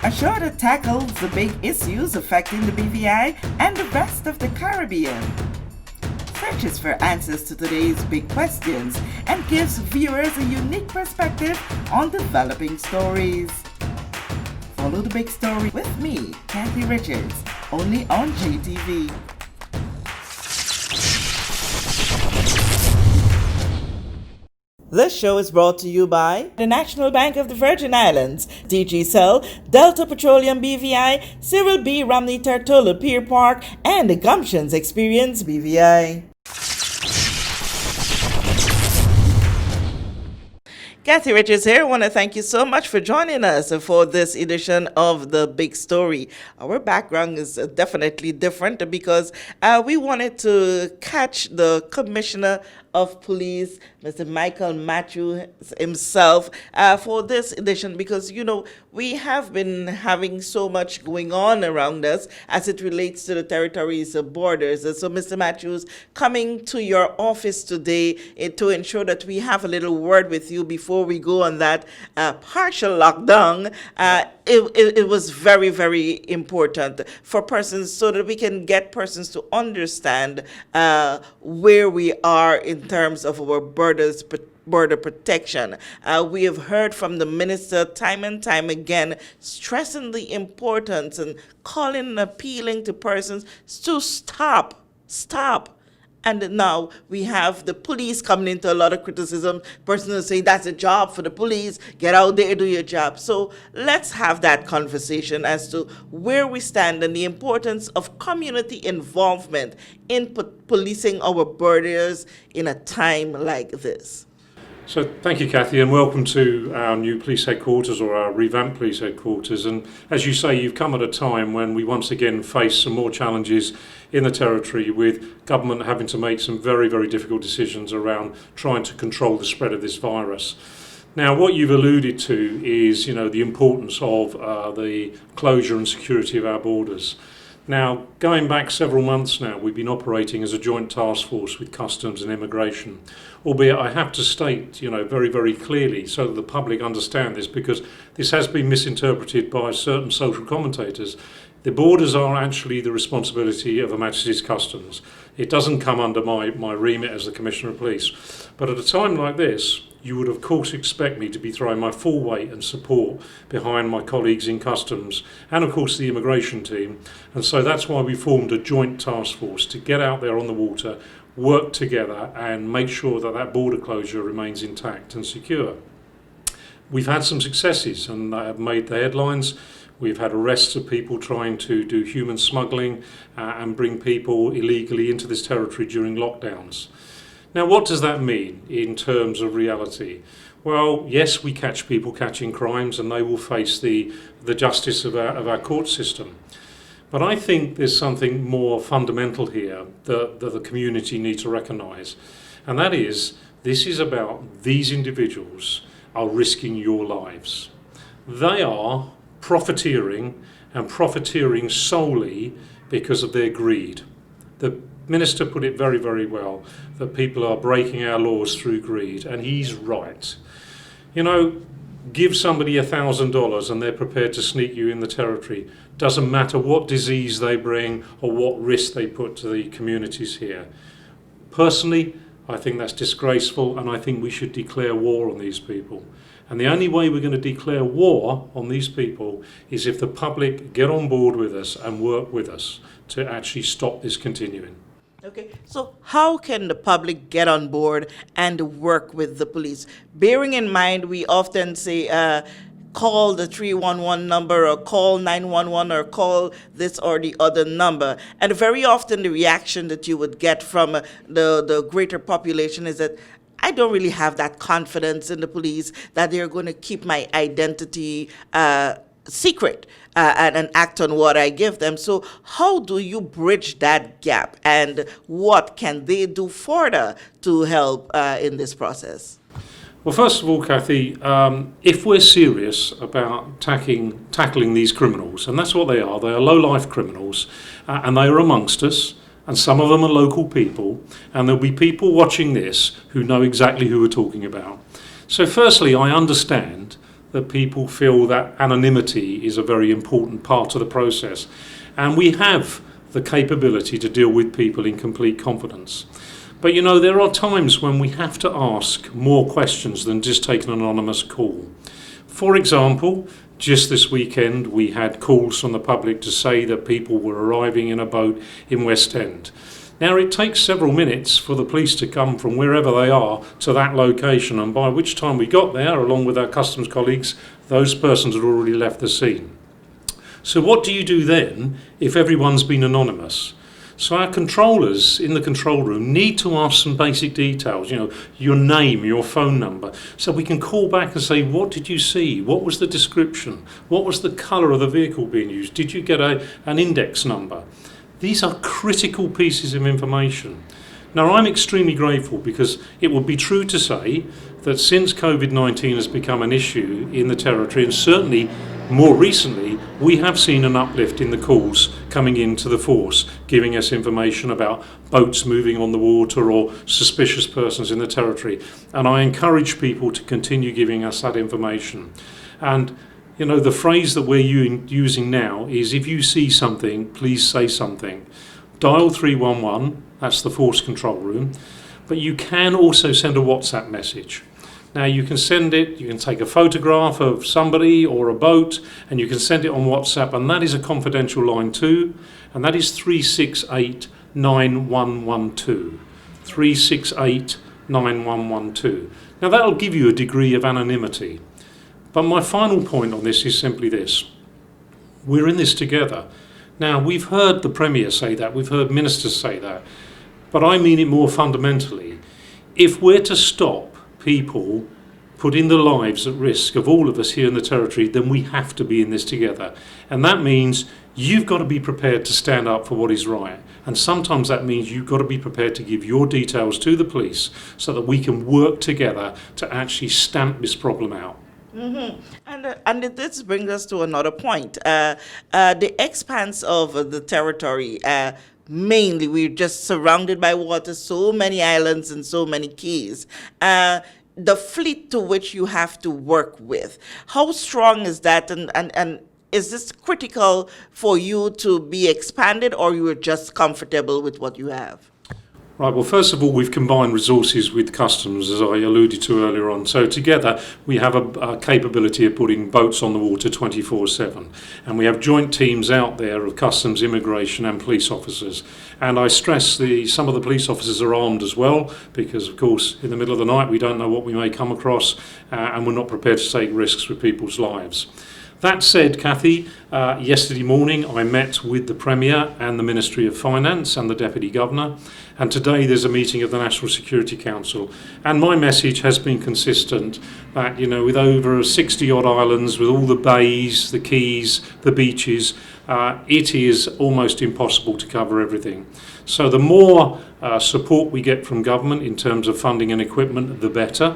a show that tackles the big issues affecting the BVI and the rest of the Caribbean. Searches for answers to today's big questions and gives viewers a unique perspective on developing stories. Follow the big story with me, Kathy Richards, only on JTV. This show is brought to you by the National Bank of the Virgin Islands, DG Cell, Delta Petroleum BVI, Cyril B. Romney Tortola Pier Park, and the Gumptions Experience BVI. Kathy Richards here. I want to thank you so much for joining us for this edition of The Big Story. Our background is definitely different because we wanted to catch the Commissioner of Police, Mr. Michael Matthews himself, for this edition because, you know, we have been having so much going on around us as it relates to the territory's borders. So, Mr. Matthews, coming to your office today to ensure that we have a little word with you before we go on that partial lockdown, it was very, very important for persons so that we can get persons to understand where we are in terms of our border protection. We have heard from the minister time and time again stressing the importance and calling and appealing to persons to stop. And now we have the police coming into a lot of criticism. Persons are saying that's a job for the police. Get out there, do your job. So let's have that conversation as to where we stand and the importance of community involvement in policing our borders in a time like this. So thank you, Kathy, and welcome to our new police headquarters or our revamped police headquarters. And as you say, you've come at a time when we once again face some more challenges in the territory with government having to make some very, very difficult decisions around trying to control the spread of this virus. Now, what you've alluded to is, you know, the importance of the closure and security of our borders. Now, going back several months now, we've been operating as a joint task force with Customs and Immigration, albeit I have to state, you know, very, very clearly so that the public understand this, because this has been misinterpreted by certain social commentators. The borders are actually the responsibility of Her Majesty's Customs. It doesn't come under my remit as the Commissioner of Police. But at a time like this, you would of course expect me to be throwing my full weight and support behind my colleagues in Customs and of course the immigration team. And so that's why we formed a joint task force to get out there on the water, work together and make sure that that border closure remains intact and secure. We've had some successes and that have made the headlines. We've had arrests of people trying to do human smuggling and bring people illegally into this territory during lockdowns. Now, what does that mean in terms of reality? Well, yes, we catch people catching crimes and they will face the justice of our court system. But I think there's something more fundamental here that the community needs to recognise. And that is, this is about these individuals are risking your lives. They are profiteering and profiteering solely because of their greed. The Minister put it very, very well, that people are breaking our laws through greed, and he's right. You know, give somebody $1,000 and they're prepared to sneak you in the territory. Doesn't matter what disease they bring or what risk they put to the communities here. Personally, I think that's disgraceful, and I think we should declare war on these people. And the only way we're going to declare war on these people is if the public get on board with us and work with us to actually stop this continuing. Okay, so how can the public get on board and work with the police? Bearing in mind, we often say, call the 311 number or call 911 or call this or the other number. And very often the reaction that you would get from the greater population is that I don't really have that confidence in the police that they're going to keep my identity secret and act on what I give them. So how do you bridge that gap, and what can they do further to help in this process? Well, first of all, Kathy, if we're serious about tackling these criminals, and that's what they are low-life criminals, and they are amongst us, and some of them are local people, and there'll be people watching this who know exactly who we're talking about. So firstly, I understand that people feel that anonymity is a very important part of the process. And we have the capability to deal with people in complete confidence. But there are times when we have to ask more questions than just take an anonymous call. For example, just this weekend we had calls from the public to say that people were arriving in a boat in West End. Now it takes several minutes for the police to come from wherever they are to that location, and by which time we got there, along with our customs colleagues, those persons had already left the scene. So what do you do then if everyone's been anonymous? So our controllers in the control room need to ask some basic details, your name, your phone number, so we can call back and say, what did you see? What was the description? What was the colour of the vehicle being used? Did you get an index number? These are critical pieces of information. Now, I'm extremely grateful because it would be true to say that since COVID-19 has become an issue in the territory, and certainly more recently, we have seen an uplift in the calls coming into the force, giving us information about boats moving on the water or suspicious persons in the territory. And I encourage people to continue giving us that information. And the phrase that we're using now is, if you see something, please say something. Dial 311, that's the force control room, but you can also send a WhatsApp message. Now you can send it, you can take a photograph of somebody or a boat, and you can send it on WhatsApp, and that is a confidential line too, and that is 368 9112. 368 9112. Now that'll give you a degree of anonymity. But my final point on this is simply this. We're in this together. Now, we've heard the Premier say that, we've heard ministers say that, but I mean it more fundamentally. If we're to stop people putting the lives at risk of all of us here in the territory, then we have to be in this together. And that means you've got to be prepared to stand up for what is right. And sometimes that means you've got to be prepared to give your details to the police so that we can work together to actually stamp this problem out. Mm-hmm. And this brings us to another point. The expanse of the territory, mainly we're just surrounded by water, so many islands and so many keys. The fleet to which you have to work with, how strong is that, and is this critical for you to be expanded, or you are just comfortable with what you have? Right, well, first of all, we've combined resources with customs, as I alluded to earlier on. So together, we have a capability of putting boats on the water 24/7. And we have joint teams out there of customs, immigration and police officers. And I stress some of the police officers are armed as well, because, of course, in the middle of the night, we don't know what we may come across, and we're not prepared to take risks with people's lives. That said, Kathy, yesterday morning I met with the Premier and the Ministry of Finance and the Deputy Governor, and today there's a meeting of the National Security Council. And my message has been consistent that, with over 60 odd islands, with all the bays, the keys, the beaches, it is almost impossible to cover everything. So the more support we get from government in terms of funding and equipment, the better.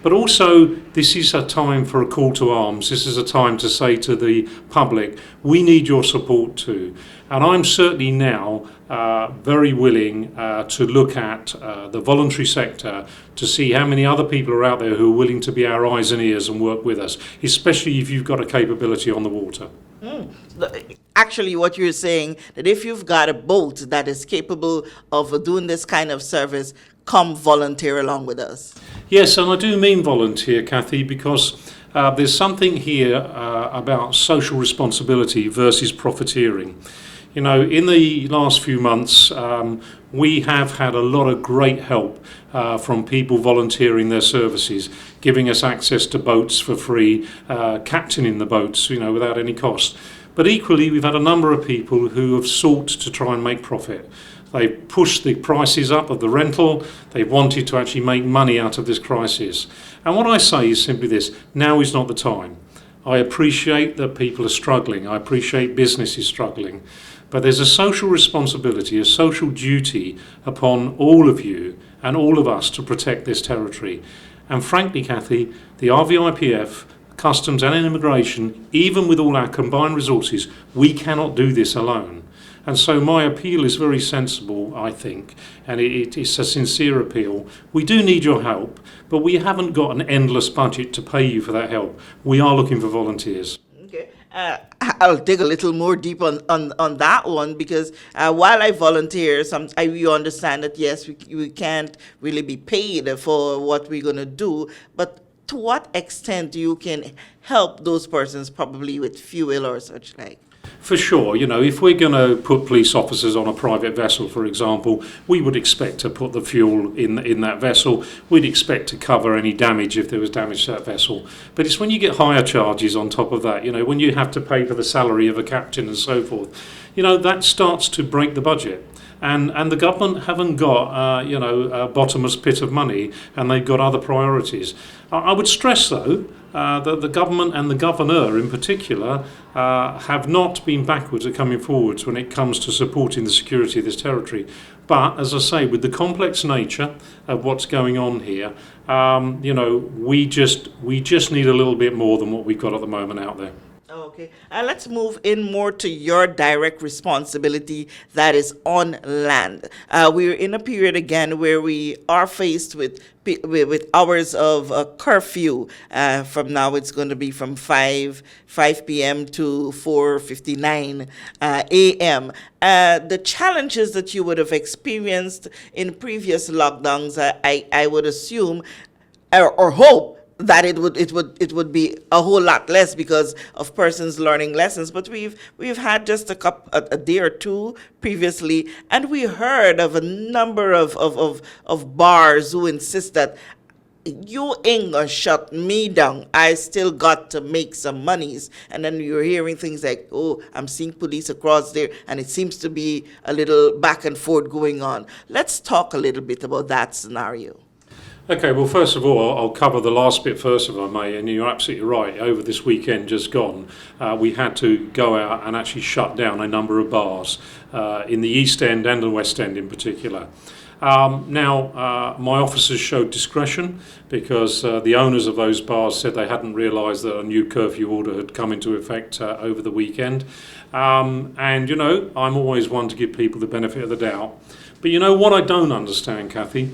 But also, this is a time for a call to arms. This is a time to say to the public, we need your support too. And I'm certainly now very willing to look at the voluntary sector to see how many other people are out there who are willing to be our eyes and ears and work with us, especially if you've got a capability on the water. Actually, what you're saying, that if you've got a boat that is capable of doing this kind of service, come volunteer along with us. Yes, and I do mean volunteer, Kathy, because there's something here about social responsibility versus profiteering. In the last few months, we have had a lot of great help from people volunteering their services, giving us access to boats for free, captaining the boats, without any cost. But equally, we've had a number of people who have sought to try and make profit. They've pushed the prices up of the rental. They've wanted to actually make money out of this crisis. And what I say is simply this: now is not the time. I appreciate that people are struggling. I appreciate business is struggling. But there's a social responsibility, a social duty upon all of you and all of us to protect this territory. And frankly, Kathy, the RVIPF, Customs and Immigration, even with all our combined resources, we cannot do this alone. And so my appeal is very sensible, I think, and it's a sincere appeal. We do need your help, but we haven't got an endless budget to pay you for that help. We are looking for volunteers. Okay. I'll dig a little more deep on that one because while I volunteer, you understand that yes, we can't really be paid for what we're going to do, but to what extent you can help those persons probably with fuel or such like? For sure, if we're going to put police officers on a private vessel, for example, we would expect to put the fuel in that vessel. We'd expect to cover any damage if there was damage to that vessel. But it's when you get higher charges on top of that, when you have to pay for the salary of a captain and so forth, that starts to break the budget. And the government haven't got, a bottomless pit of money, and they've got other priorities. I would stress, though, that the government and the governor in particular have not been backwards at coming forwards when it comes to supporting the security of this territory. But, as I say, with the complex nature of what's going on here, we just need a little bit more than what we've got at the moment out there. Okay, let's move in more to your direct responsibility that is on land. We're in a period again where we are faced with hours of curfew. From now, it's going to be from 5 p.m. to 4:59 a.m. The challenges that you would have experienced in previous lockdowns, I would assume or hope that it would be a whole lot less because of persons learning lessons. But we've had just a day or two previously, and we heard of a number of bars who insist that you ain't gonna shut me down. I still got to make some monies. And then you're hearing things like, oh, I'm seeing police across there, and it seems to be a little back and forth going on. Let's talk a little bit about that scenario. Okay, well, first of all, I'll cover the last bit first, if I may, and you're absolutely right. Over this weekend just gone, we had to go out and actually shut down a number of bars in the East End and the West End in particular. My officers showed discretion because the owners of those bars said they hadn't realised that a new curfew order had come into effect over the weekend. I'm always one to give people the benefit of the doubt. But what I don't understand, Kathy,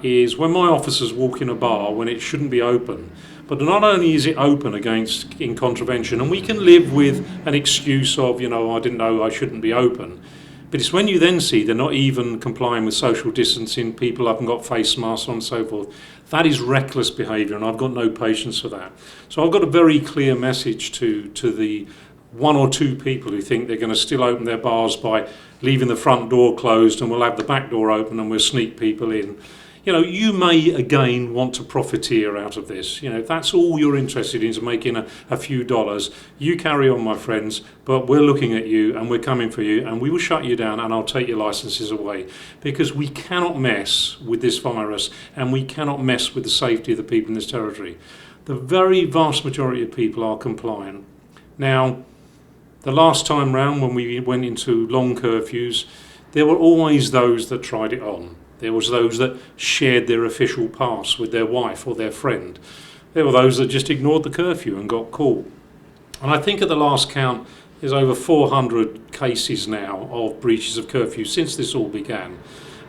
is when my officers walk in a bar when it shouldn't be open, but not only is it open in contravention, and we can live with an excuse of, I didn't know I shouldn't be open, but it's when you then see they're not even complying with social distancing, people haven't got face masks on and so forth. That is reckless behaviour, and I've got no patience for that. So I've got a very clear message to the one or two people who think they're going to still open their bars by leaving the front door closed and we'll have the back door open and we'll sneak people in. You may again want to profiteer out of this. If that's all you're interested in is making a few dollars, you carry on, my friends, but we're looking at you and we're coming for you and we will shut you down and I'll take your licenses away, because we cannot mess with this virus and we cannot mess with the safety of the people in this territory. The very vast majority of people are compliant. Now, the last time round when we went into long curfews, there were always those that tried it on. There was those that shared their official pass with their wife or their friend. There were those that just ignored the curfew and got caught. And I think at the last count, there's over 400 cases now of breaches of curfew since this all began.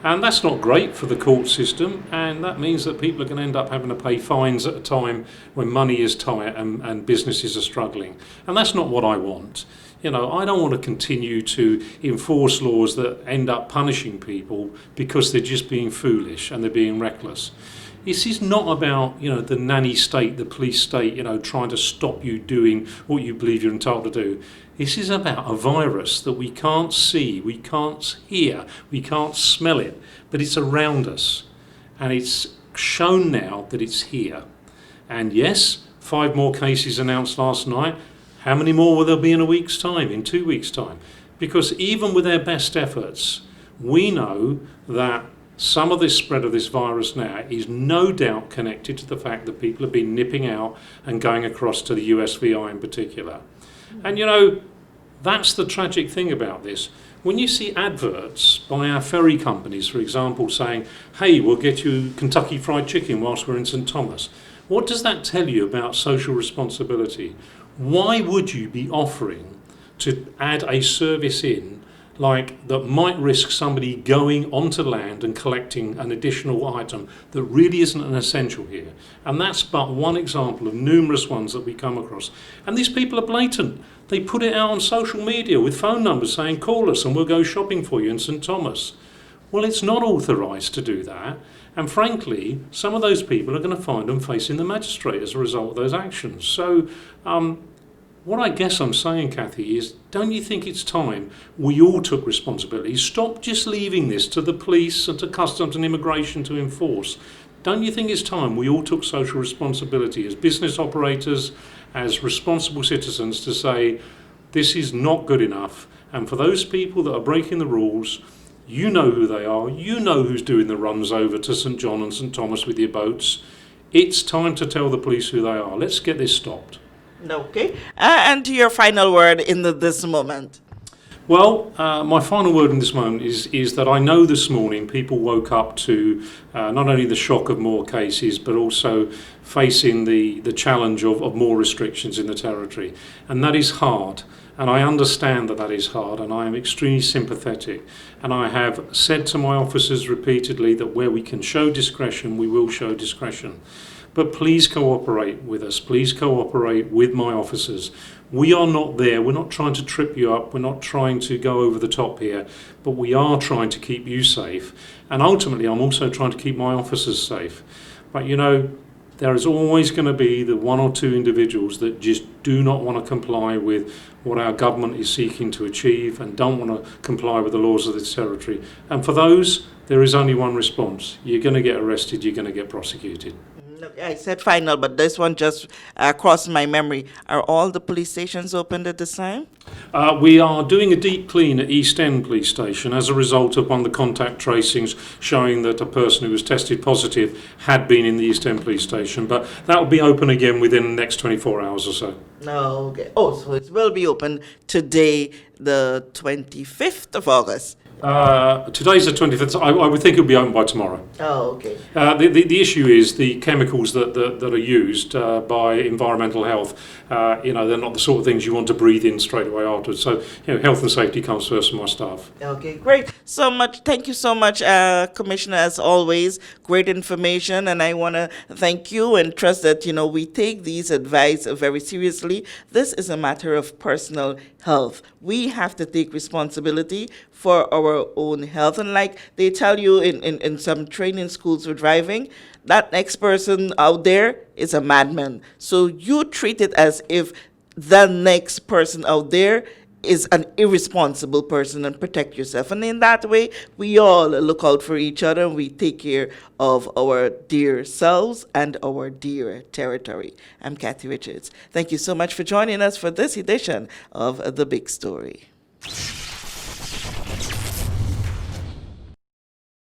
And that's not great for the court system, and that means that people are going to end up having to pay fines at a time when money is tight and businesses are struggling. And that's not what I want. I don't want to continue to enforce laws that end up punishing people because they're just being foolish and they're being reckless. This is not about, the nanny state, the police state, trying to stop you doing what you believe you're entitled to do. This is about a virus that we can't see, we can't hear, we can't smell it, but it's around us. And it's shown now that it's here. And yes, 5 more cases announced last night. How many more will there be in a week's time, in 2 weeks' time? Because even with their best efforts, we know that some of this spread of this virus now is no doubt connected to the fact that people have been nipping out and going across to the USVI in particular. And that's the tragic thing about this. When you see adverts by our ferry companies, for example, saying, hey, we'll get you Kentucky Fried Chicken whilst we're in St Thomas, what does that tell you about social responsibility? Why would you be offering to add a service in like that might risk somebody going onto land and collecting an additional item that really isn't an essential here. And that's but one example of numerous ones that we come across. And these people are blatant. They put it out on social media with phone numbers saying, call us and we'll go shopping for you in St Thomas. Well, it's not authorised to do that. And frankly, some of those people are going to find them facing the magistrate as a result of those actions. So what I guess I'm saying, Kathy, is don't you think it's time we all took responsibility? Stop just leaving this to the police and to customs and immigration to enforce. Don't you think it's time we all took social responsibility as business operators, as responsible citizens, to say this is not good enough? And for those people that are breaking the rules, you know who they are, you know who's doing the runs over to St John and St Thomas with your boats. It's time to tell the police who they are. Let's get this stopped. Okay. And your final word in this moment. Well, my final word in this moment is that I know this morning people woke up to not only the shock of more cases, but also facing the challenge of more restrictions in the territory. And that is hard. And I understand that that is hard, and I am extremely sympathetic. And I have said to my officers repeatedly that where we can show discretion, we will show discretion. But please cooperate with us. Please cooperate with my officers. We are not there. We're not trying to trip you up. We're not trying to go over the top here. But we are trying to keep you safe. And ultimately, I'm also trying to keep my officers safe. But you know, there is always going to be the one or two individuals that just do not want to comply with what our government is seeking to achieve and don't want to comply with the laws of this territory. And for those, there is only one response. You're going to get arrested, you're going to get prosecuted. Look, I said final, but this one just crossed my memory. Are all the police stations open at this time? We are doing a deep clean at East End Police Station as a result of one of the contact tracings showing that a person who was tested positive had been in the East End Police Station. But that will be open again within the next 24 hours or so. No, okay. Oh, so it will be open today, the 25th of August. Today's the 25th. I would think it will be open by tomorrow. Oh, okay. The issue is the chemicals that are used by environmental health. They're not the sort of things you want to breathe in straight away afterwards. So, health and safety comes first for my staff. Okay, great. Thank you so much, Commissioner, as always. Great information, and I want to thank you and trust that, we take these advice very seriously. This is a matter of personal health. We have to take responsibility for our own health. And like they tell you in some training schools for driving, that next person out there is a madman. So you treat it as if the next person out there is an irresponsible person and protect yourself. And in that way, we all look out for each other and we take care of our dear selves and our dear territory. I'm Kathy Richards. Thank you so much for joining us for this edition of The Big Story.